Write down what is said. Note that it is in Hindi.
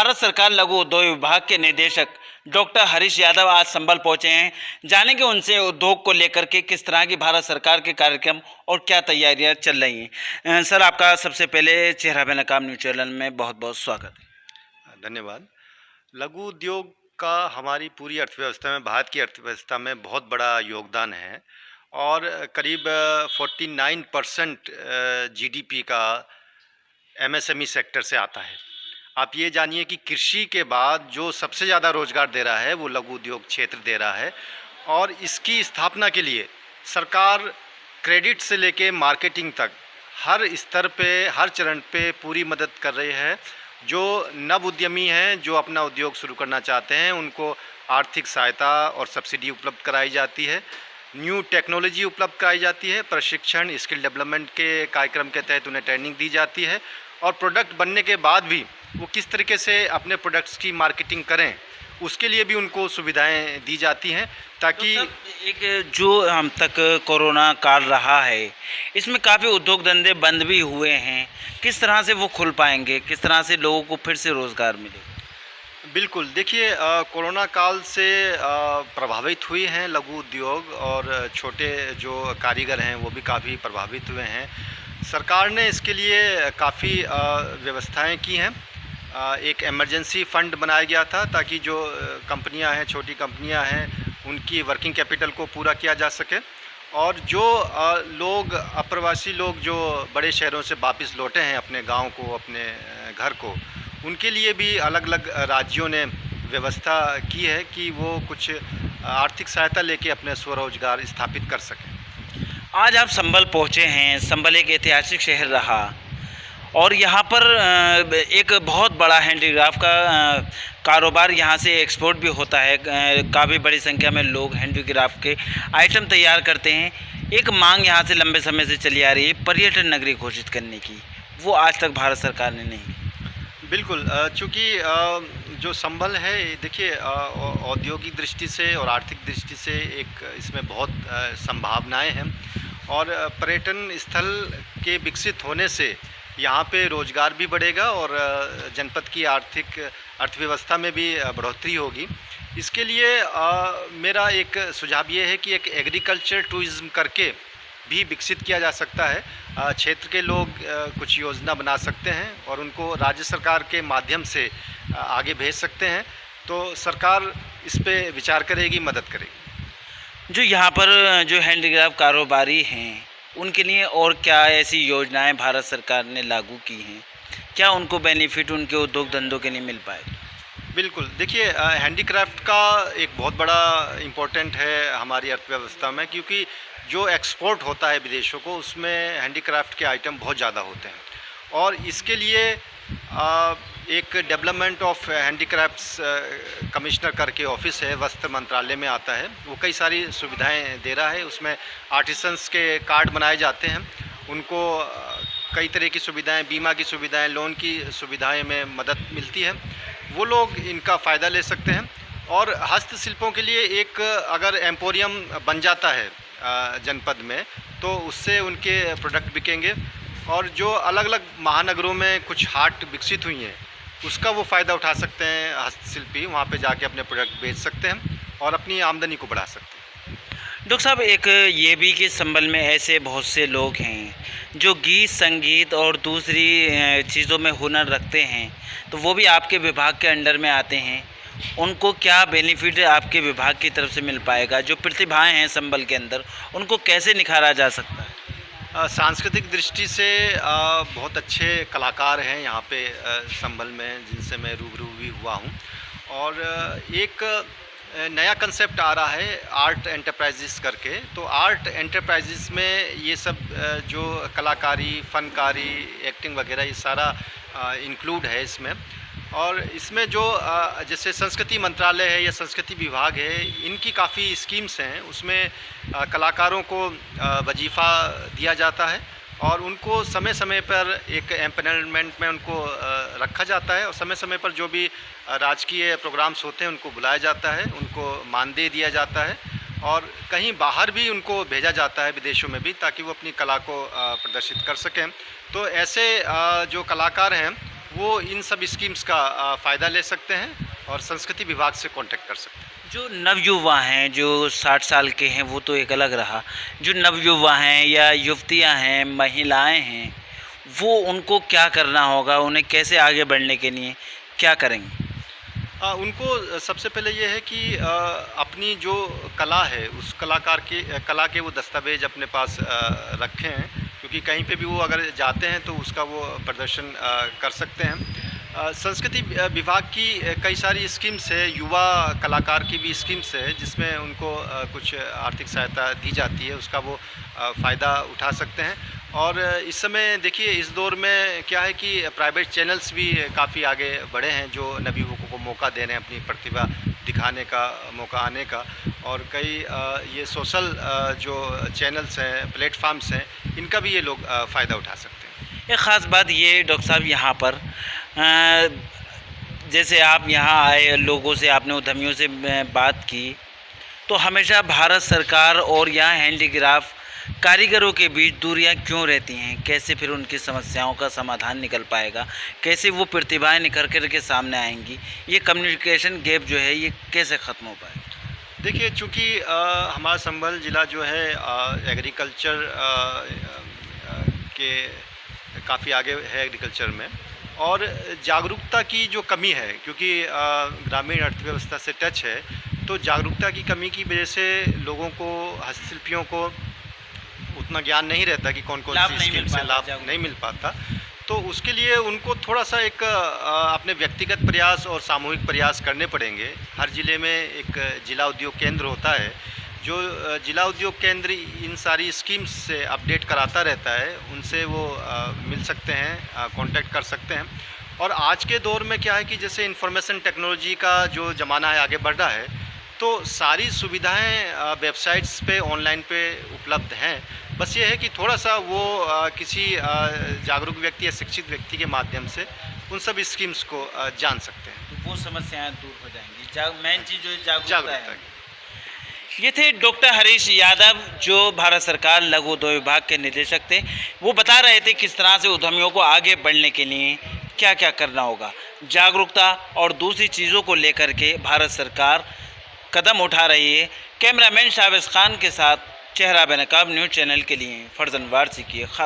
भारत सरकार लघु उद्योग विभाग के निदेशक डॉक्टर हरीश यादव आज संभल पहुंचे हैं। जानेंगे उनसे उद्योग को लेकर के किस तरह की भारत सरकार के कार्यक्रम और क्या तैयारियां चल रही हैं। सर, आपका सबसे पहले चेहरा पे नकाब न्यूज चैनल में बहुत बहुत स्वागत है। धन्यवाद। लघु उद्योग का हमारी पूरी अर्थव्यवस्था में, भारत की अर्थव्यवस्था में बहुत बड़ा योगदान है और करीब 49% जीडीपी का एमएसएमई सेक्टर से आता है। आप ये जानिए कि कृषि के बाद जो सबसे ज़्यादा रोजगार दे रहा है वो लघु उद्योग क्षेत्र दे रहा है और इसकी स्थापना के लिए सरकार क्रेडिट से लेके मार्केटिंग तक हर स्तर पे, हर चरण पे पूरी मदद कर रही है। जो नव उद्यमी हैं, जो अपना उद्योग शुरू करना चाहते हैं, उनको आर्थिक सहायता और सब्सिडी उपलब्ध कराई जाती है, न्यू टेक्नोलॉजी उपलब्ध कराई जाती है, प्रशिक्षण, स्किल डेवलपमेंट के कार्यक्रम के तहत उन्हें ट्रेनिंग दी जाती है और प्रोडक्ट बनने के बाद भी वो किस तरीके से अपने प्रोडक्ट्स की मार्केटिंग करें उसके लिए भी उनको सुविधाएं दी जाती हैं ताकि एक जो हम तक कोरोना काल रहा है, इसमें काफ़ी उद्योग धंधे बंद भी हुए हैं। किस तरह से वो खुल पाएंगे, किस तरह से लोगों को फिर से रोज़गार मिलेगा? बिल्कुल, देखिए कोरोना काल से प्रभावित हुई हैं लघु उद्योग और छोटे जो कारीगर हैं वो भी काफ़ी प्रभावित हुए हैं। सरकार ने इसके लिए काफ़ी व्यवस्थाएं की हैं। एक इमरजेंसी फ़ंड बनाया गया था ताकि जो कंपनियां हैं, छोटी कंपनियां हैं, उनकी वर्किंग कैपिटल को पूरा किया जा सके और जो लोग, अप्रवासी लोग जो बड़े शहरों से वापस लौटे हैं अपने गांव को, अपने घर को, उनके लिए भी अलग अलग राज्यों ने व्यवस्था की है कि वो कुछ आर्थिक सहायता लेके अपने स्वरोजगार स्थापित कर सकें। आज आप संभल पहुंचे हैं। संभल एक ऐतिहासिक शहर रहा और यहाँ पर एक बहुत बड़ा हैंडीक्राफ्ट का कारोबार यहाँ से एक्सपोर्ट भी होता है। काफ़ी बड़ी संख्या में लोग हैंडीक्राफ्ट के आइटम तैयार करते हैं। एक मांग यहाँ से लंबे समय से चली आ रही है पर्यटन नगरी घोषित करने की, वो आज तक भारत सरकार ने नहीं की। बिल्कुल, चूँकि जो संभल है, देखिए औद्योगिक दृष्टि से और आर्थिक दृष्टि से एक इसमें बहुत संभावनाएं हैं और पर्यटन स्थल के विकसित होने से यहाँ पे रोज़गार भी बढ़ेगा और जनपद की अर्थव्यवस्था में भी बढ़ोतरी होगी। इसके लिए मेरा एक सुझाव ये है कि एक एग्रीकल्चर टूरिज़्म करके भी विकसित किया जा सकता है। क्षेत्र के लोग कुछ योजना बना सकते हैं और उनको राज्य सरकार के माध्यम से आगे भेज सकते हैं, तो सरकार इस पे विचार करेगी, मदद करेगी। जो यहाँ पर जो हैंडीक्राफ्ट कारोबारी हैं उनके लिए और क्या ऐसी योजनाएं भारत सरकार ने लागू की हैं? क्या उनको बेनिफिट उनके उद्योग धंधों के लिए मिल पाएगा? बिल्कुल, देखिए हैंडीक्राफ्ट का एक बहुत बड़ा इम्पोर्टेंट है हमारी अर्थव्यवस्था में, क्योंकि जो एक्सपोर्ट होता है विदेशों को उसमें हैंडीक्राफ्ट के आइटम बहुत ज़्यादा होते हैं और इसके लिए एक डेवलपमेंट ऑफ हैंडीक्राफ्ट्स कमिश्नर करके ऑफिस है, वस्त्र मंत्रालय में आता है। वो कई सारी सुविधाएं दे रहा है। उसमें आर्टिसंस के कार्ड बनाए जाते हैं, उनको कई तरह की सुविधाएं, बीमा की सुविधाएं, लोन की सुविधाएं में मदद मिलती है। वो लोग इनका फ़ायदा ले सकते हैं और हस्तशिल्पों के लिए एक अगर एम्पोरियम बन जाता है जनपद में तो उससे उनके प्रोडक्ट बिकेंगे और जो अलग अलग महानगरों में कुछ हाट विकसित हुई हैं उसका वो फ़ायदा उठा सकते हैं हस्तशिल्पी, वहाँ पे जाके अपने प्रोडक्ट बेच सकते हैं और अपनी आमदनी को बढ़ा सकते हैं। डॉक्टर साहब, एक ये भी कि संभल में ऐसे बहुत से लोग हैं जो गीत, संगीत और दूसरी चीज़ों में हुनर रखते हैं, तो वो भी आपके विभाग के अंडर में आते हैं। उनको क्या बेनिफिट आपके विभाग की तरफ से मिल पाएगा? जो प्रतिभाएं हैं संभल के अंदर, उनको कैसे निखारा जा सकता है? सांस्कृतिक दृष्टि से बहुत अच्छे कलाकार हैं यहाँ पे संभल में, जिनसे मैं रूबरू भी हुआ हूँ और एक नया कंसेप्ट आ रहा है आर्ट एंटरप्राइजेस करके। तो आर्ट एंटरप्राइजेस में ये सब जो कलाकारी, फनकारी, एक्टिंग वगैरह ये सारा इंक्लूड है इसमें और इसमें जो जैसे संस्कृति मंत्रालय है या संस्कृति विभाग है, इनकी काफ़ी स्कीम्स हैं। उसमें कलाकारों को वजीफ़ा दिया जाता है और उनको समय समय पर एक एम्पैनलमेंट में उनको रखा जाता है और समय समय पर जो भी राजकीय प्रोग्राम्स होते हैं उनको बुलाया जाता है, उनको मानदेय दिया जाता है और कहीं बाहर भी उनको भेजा जाता है, विदेशों में भी, ताकि वो अपनी कला को प्रदर्शित कर सकें। तो ऐसे जो कलाकार हैं वो इन सब स्कीम्स का फ़ायदा ले सकते हैं और संस्कृति विभाग से कांटेक्ट कर सकते हैं। जो नवयुवा हैं, जो 60 साल के हैं, वो तो एक अलग रहा। जो नवयुवा हैं या युवतियां हैं, महिलाएं हैं, वो उनको क्या करना होगा? उन्हें कैसे आगे बढ़ने के लिए क्या करेंगे? उनको सबसे पहले ये है कि अपनी जो कला है उस कला के वो दस्तावेज अपने पास रखें हैं, क्योंकि कहीं पे भी वो अगर जाते हैं तो उसका वो प्रदर्शन कर सकते हैं। संस्कृति विभाग की कई सारी स्कीम्स है, युवा कलाकार की भी स्कीम्स है जिसमें उनको कुछ आर्थिक सहायता दी जाती है, उसका वो फ़ायदा उठा सकते हैं। और इस समय देखिए इस दौर में क्या है कि प्राइवेट चैनल्स भी काफ़ी आगे बढ़े हैं जो नवयुवकों को मौका दे रहे हैं अपनी प्रतिभा दिखाने का, मौका आने का। और कई ये सोशल जो चैनल्स हैं, प्लेटफार्म्स हैं, इनका भी ये लोग फ़ायदा उठा सकते हैं। एक ख़ास बात ये डॉक्टर साहब यहाँ पर जैसे आप यहाँ आए, लोगों से आपने, उद्यमियों से बात की, तो हमेशा भारत सरकार और यहाँ हैंडीक्राफ्ट कारीगरों के बीच दूरियां क्यों रहती हैं? कैसे फिर उनकी समस्याओं का समाधान निकल पाएगा? कैसे वो प्रतिभाएं निखर कर के सामने आएंगी? ये कम्युनिकेशन गैप जो है ये कैसे ख़त्म हो पाएगा? देखिए चूँकि हमारा संभल ज़िला जो है एग्रीकल्चर के काफ़ी आगे है एग्रीकल्चर में, और जागरूकता की जो कमी है, क्योंकि ग्रामीण अर्थव्यवस्था से टच है, तो जागरूकता की कमी की वजह से लोगों को, हस्तशिल्पियों को उतना ज्ञान नहीं रहता कि कौन कौन सी स्कीम से लाभ नहीं मिल पाता। तो उसके लिए उनको थोड़ा सा एक अपने व्यक्तिगत प्रयास और सामूहिक प्रयास करने पड़ेंगे। हर ज़िले में एक जिला उद्योग केंद्र होता है, जो जिला उद्योग केंद्र इन सारी स्कीम्स से अपडेट कराता रहता है, उनसे वो मिल सकते हैं, कांटेक्ट कर सकते हैं। और आज के दौर में क्या है कि जैसे इंफॉर्मेशन टेक्नोलॉजी का जो ज़माना है, आगे बढ़ रहा है, तो सारी सुविधाएं वेबसाइट्स पे, ऑनलाइन पे उपलब्ध हैं। बस ये है कि थोड़ा सा वो किसी जागरूक व्यक्ति या शिक्षित व्यक्ति के माध्यम से उन सब स्कीम्स को जान सकते हैं, तो वो समस्याएं दूर हो जाएंगी। मेन चीज़ जो जागरूकता है। की। ये थे डॉक्टर हरीश यादव, जो भारत सरकार लघु उद्योग विभाग के निदेशक थे। वो बता रहे थे किस तरह से उद्यमियों को आगे बढ़ने के लिए क्या क्या करना होगा। जागरूकता और दूसरी चीज़ों को लेकर के भारत सरकार कदम उठा रही है। कैमरामैन शाहबाज खान के साथ चेहरा बेनकाब न्यूज़ चैनल के लिए फरजन वारसी की खास